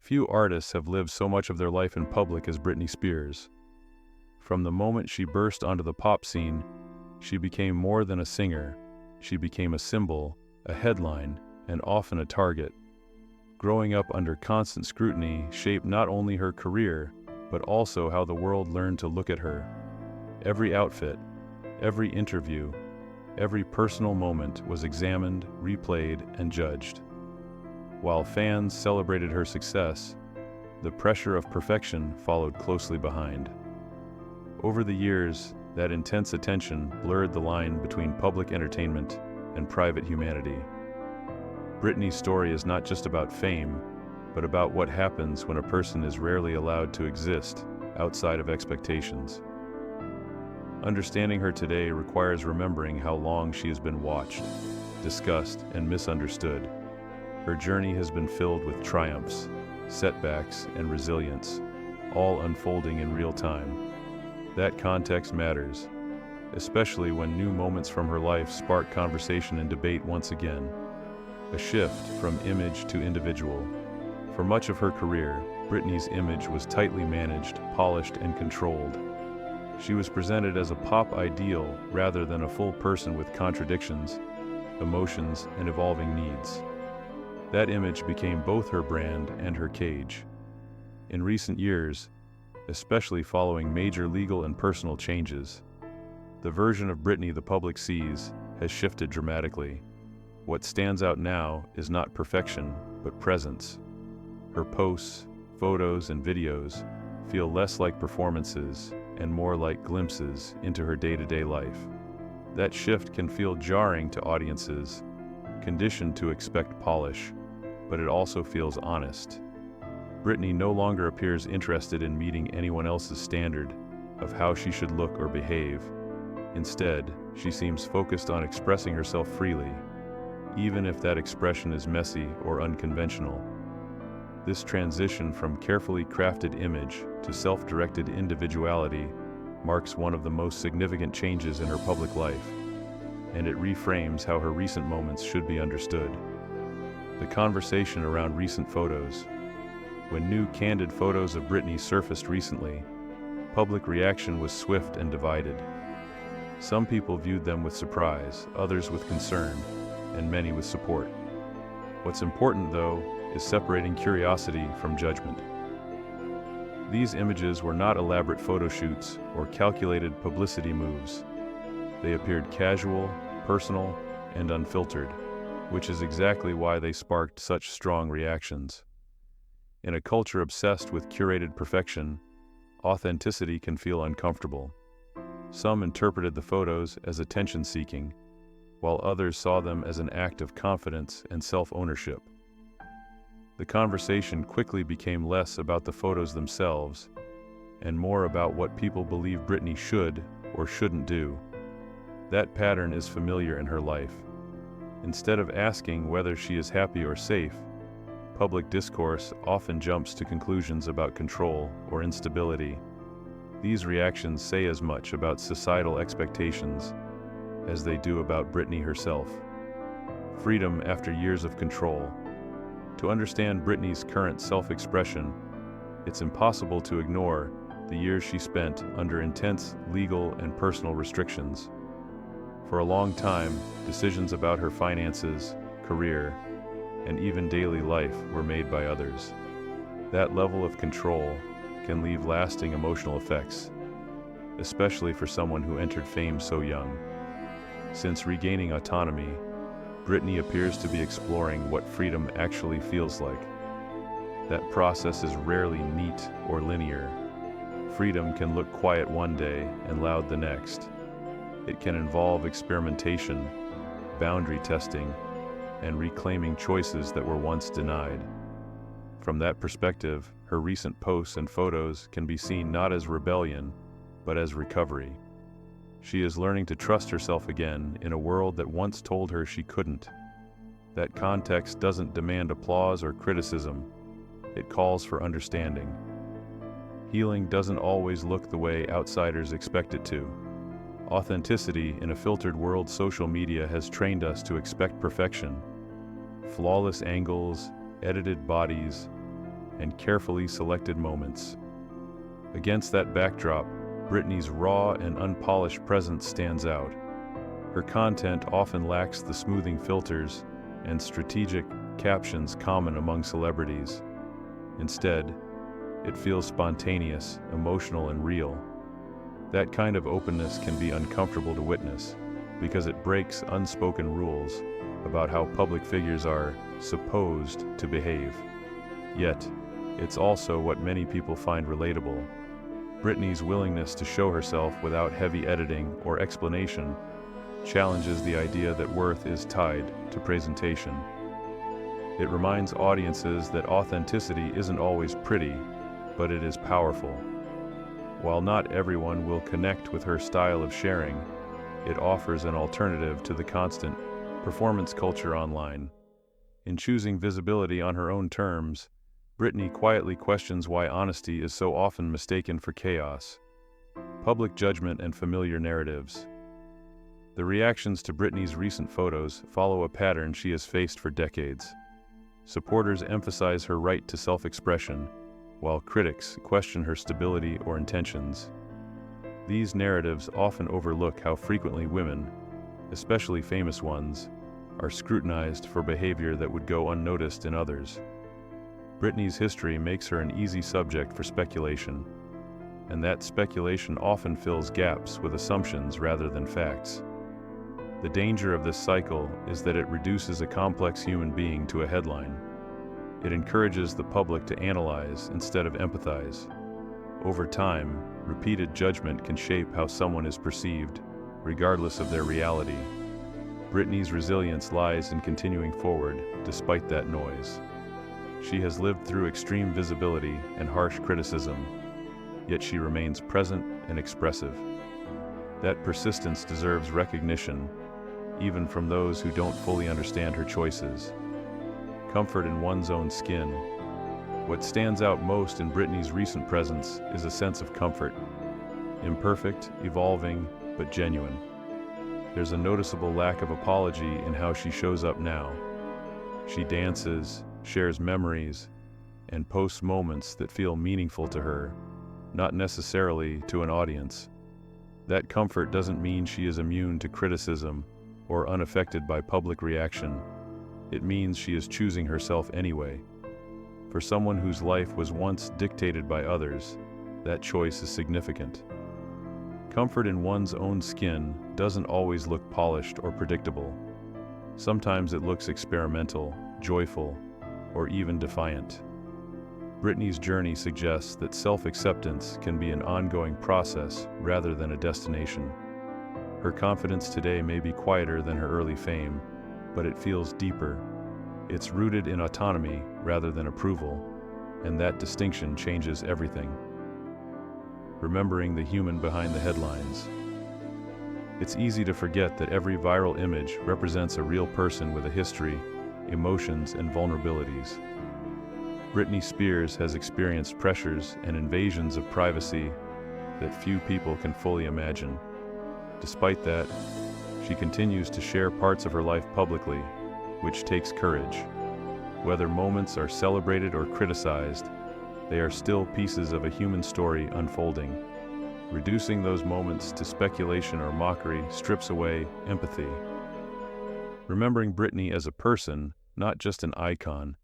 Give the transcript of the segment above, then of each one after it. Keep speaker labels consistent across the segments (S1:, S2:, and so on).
S1: Few artists have lived so much of their life in public as Britney Spears. From the moment she burst onto the pop scene, she became more than a singer. She became a symbol, a headline, and often a target. Growing up under constant scrutiny shaped not only her career, but also how the world learned to look at her. Every outfit, every interview, every personal moment was examined, replayed, and judged. While fans celebrated her success, the pressure of perfection followed closely behind. Over the years, that intense attention blurred the line between public entertainment and private humanity. Britney's story is not just about fame, but about what happens when a person is rarely allowed to exist outside of expectations. Understanding her today requires remembering how long she has been watched, discussed, and misunderstood. Her journey has been filled with triumphs, setbacks, and resilience, all unfolding in real time. That context matters, especially when new moments from her life spark conversation and debate once again. A shift from image to individual. For much of her career, Britney's image was tightly managed, polished, and controlled. She was presented as a pop ideal rather than a full person with contradictions, emotions, and evolving needs. That image became both her brand and her cage. In recent years, especially following major legal and personal changes, the version of Britney the public sees has shifted dramatically. What stands out now is not perfection, but presence. Her posts, photos, and videos feel less like performances and more like glimpses into her day-to-day life. That shift can feel jarring to audiences, conditioned to expect polish, but it also feels honest. Britney no longer appears interested in meeting anyone else's standard of how she should look or behave. Instead, she seems focused on expressing herself freely, even if that expression is messy or unconventional. This transition from carefully crafted image to self-directed individuality marks one of the most significant changes in her public life, and it reframes how her recent moments should be understood. The conversation around recent photos. When new candid photos of Britney surfaced recently, public reaction was swift and divided. Some people viewed them with surprise, others with concern, and many with support. What's important, though, is separating curiosity from judgment. These images were not elaborate photo shoots or calculated publicity moves. They appeared casual, personal, and unfiltered, which is exactly why they sparked such strong reactions. In a culture obsessed with curated perfection, authenticity can feel uncomfortable. Some interpreted the photos as attention-seeking, while others saw them as an act of confidence and self-ownership. The conversation quickly became less about the photos themselves and more about what people believe Britney should or shouldn't do. That pattern is familiar in her life. Instead of asking whether she is happy or safe, public discourse often jumps to conclusions about control or instability. These reactions say as much about societal expectations as they do about Britney herself. Freedom after years of control. To understand Britney's current self-expression, it's impossible to ignore the years she spent under intense legal and personal restrictions. For a long time, decisions about her finances, career, and even daily life were made by others. That level of control can leave lasting emotional effects, especially for someone who entered fame so young. Since regaining autonomy, Britney appears to be exploring what freedom actually feels like. That process is rarely neat or linear. Freedom can look quiet one day and loud the next. It can involve experimentation, boundary testing, and reclaiming choices that were once denied. From that perspective, her recent posts and photos can be seen not as rebellion, but as recovery. She is learning to trust herself again in a world that once told her she couldn't. That context doesn't demand applause or criticism. It calls for understanding. Healing doesn't always look the way outsiders expect it to. Authenticity in a filtered world. Social media has trained us to expect perfection. Flawless angles, edited bodies, and carefully selected moments. Against that backdrop, Britney's raw and unpolished presence stands out. Her content often lacks the smoothing filters and strategic captions common among celebrities. Instead, it feels spontaneous, emotional, and real. That kind of openness can be uncomfortable to witness because it breaks unspoken rules about how public figures are supposed to behave. Yet, it's also what many people find relatable. Britney's willingness to show herself without heavy editing or explanation challenges the idea that worth is tied to presentation. It reminds audiences that authenticity isn't always pretty, but it is powerful. While not everyone will connect with her style of sharing, it offers an alternative to the constant performance culture online. In choosing visibility on her own terms, Britney quietly questions why honesty is so often mistaken for chaos, public judgment, and familiar narratives. The reactions to Britney's recent photos follow a pattern she has faced for decades. Supporters emphasize her right to self-expression, while critics question her stability or intentions. These narratives often overlook how frequently women, especially famous ones, are scrutinized for behavior that would go unnoticed in others. Britney's history makes her an easy subject for speculation, and that speculation often fills gaps with assumptions rather than facts. The danger of this cycle is that it reduces a complex human being to a headline. It encourages the public to analyze instead of empathize. Over time, repeated judgment can shape how someone is perceived, regardless of their reality. Britney's resilience lies in continuing forward despite that noise. She has lived through extreme visibility and harsh criticism, yet she remains present and expressive. That persistence deserves recognition, even from those who don't fully understand her choices. Comfort in one's own skin. What stands out most in Britney's recent presence is a sense of comfort. Imperfect, evolving, but genuine. There's a noticeable lack of apology in how she shows up now. She dances, shares memories, and posts moments that feel meaningful to her, not necessarily to an audience. That comfort doesn't mean she is immune to criticism or unaffected by public reaction. It means she is choosing herself anyway. For someone whose life was once dictated by others, that choice is significant. Comfort in one's own skin doesn't always look polished or predictable. Sometimes it looks experimental, joyful, or even defiant. Britney's journey suggests that self-acceptance can be an ongoing process rather than a destination. Her confidence today may be quieter than her early fame, but it feels deeper. It's rooted in autonomy rather than approval, and that distinction changes everything. Remembering the human behind the headlines. It's easy to forget that every viral image represents a real person with a history, emotions, and vulnerabilities. Britney Spears has experienced pressures and invasions of privacy that few people can fully imagine. Despite that, she continues to share parts of her life publicly, which takes courage. Whether moments are celebrated or criticized, they are still pieces of a human story unfolding. Reducing those moments to speculation or mockery strips away empathy. Remembering Britney as a person, not just an icon,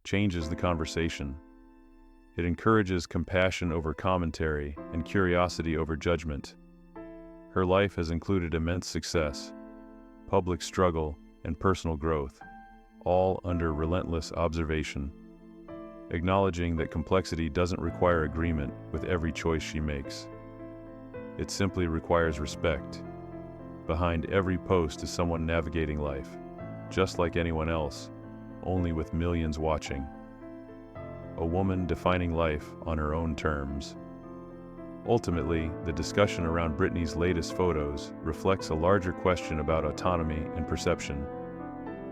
S1: changes the conversation. It encourages compassion over commentary and curiosity over judgment. Her life has included immense success, public struggle, and personal growth, all under relentless observation. Acknowledging that complexity doesn't require agreement with every choice she makes. It simply requires respect. Behind every post is someone navigating life, just like anyone else, only with millions watching. A woman defining life on her own terms. Ultimately, the discussion around Britney's latest photos reflects a larger question about autonomy and perception.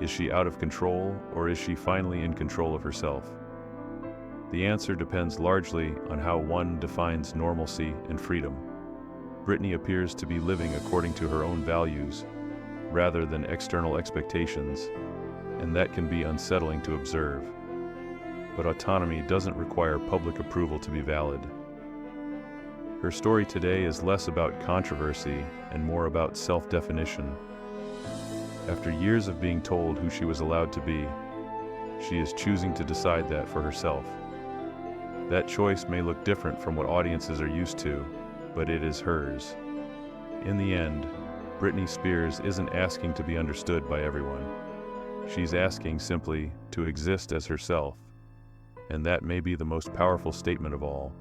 S1: Is she out of control, or is she finally in control of herself? The answer depends largely on how one defines normalcy and freedom. Britney appears to be living according to her own values, rather than external expectations, and that can be unsettling to observe. but autonomy doesn't require public approval to be valid. Her story today is less about controversy and more about self-definition. After years of being told who she was allowed to be, she is choosing to decide that for herself. That choice may look different from what audiences are used to, but it is hers. In the end, Britney Spears isn't asking to be understood by everyone. She's asking simply to exist as herself, and that may be the most powerful statement of all.